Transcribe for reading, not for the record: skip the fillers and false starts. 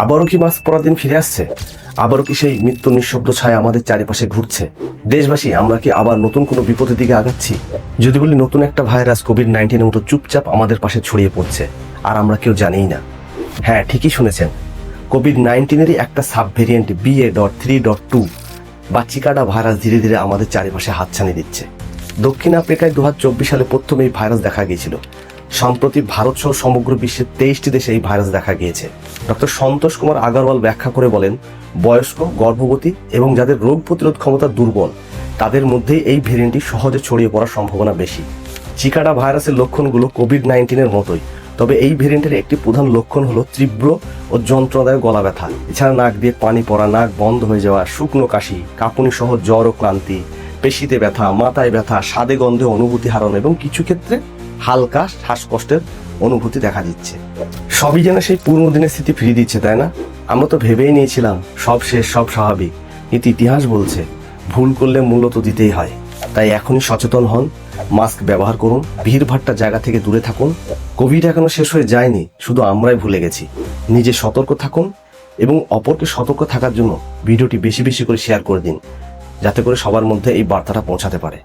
আবারও কি মাস্ক পরার দিন ফিরে আসছে? আবারও কি সেই মৃত্যু নিঃশব্দ ছায়া আমাদের চারিপাশে ঘুরছে? দেশবাসী, আমরা কি আবার নতুন কোনো বিপদের দিকে আগাচ্ছি? যদি বলি নতুন একটা ভাইরাস কোভিড-19 মতো চুপচাপ আমাদের পাশে ছড়িয়ে পড়ছে, আর আমরা কেউ জানিই না। হ্যাঁ, ঠিকই শুনেছেন, কোভিড-19 একটা সাব ভেরিয়েন্ট BA.3.2 বা চিকাডা ভাইরাস ধীরে ধীরে আমাদের চারিপাশে হাতছানি দিচ্ছে। দক্ষিণ আফ্রিকায় 2024 সালে প্রথম এই ভাইরাস দেখা গিয়েছিল। সম্প্রতি ভারত সহ সমগ্র বিশ্বের 23টি দেশে এই ভাইরাস দেখা গিয়েছে। ডক্টর সন্তোষ কুমার আগরওয়াল ব্যাখ্যা করে বলেন, বয়স্ক, গর্ভবতী এবং যাদের রোগ প্রতিরোধ ক্ষমতা দুর্বল তাদের মধ্যেই এই ভেরিয়েন্টটি সহজে ছড়িয়ে পড়ার সম্ভাবনা বেশি। চিকাডা ভাইরাসের লক্ষণগুলো কোভিড-19 মতোই, তবে এই ভেরিয়েন্টের একটি প্রধান লক্ষণ হলো তীব্র ও যন্ত্রণাদায়ক গলা ব্যথা। এছাড়া নাক দিয়ে পানি পড়া, নাক বন্ধ হয়ে যাওয়া, শুকনো কাশি, কাঁপুনি সহ জ্বর ও ক্লান্তি, পেশিতে ব্যথা, মাথায় ব্যথা, স্বাদে গন্ধে অনুভূতি হারানো এবং কিছু ক্ষেত্রে হালকা শ্বাসকষ্টের অনুভূতি দেখা দিচ্ছে। সবই যেন সেই পুরনো দিনের স্মৃতি ফিরিয়ে দিচ্ছে, তাই না? আমরা তো ভেবেই নিয়েছিলাম সব শেষ, সব স্বাভাবিক, কিন্তু ইতিহাস বলছে ভুল করলে মূল্য তো দিতেই হয়। তাই এখনই সচেতন হন, মাস্ক ব্যবহার করুন, ভিড়ভাট্টা জায়গা থেকে দূরে থাকুন। কোভিড এখনো শেষ হয়ে যায়নি, শুধু আমরাই ভুলে গেছি। নিজে সতর্ক থাকুন এবং অপরকে সতর্ক থাকার জন্য ভিডিওটি বেশি বেশি করে শেয়ার করে দিন, যাতে করে সবার মধ্যে এই বার্তাটা পৌঁছাতে পারে।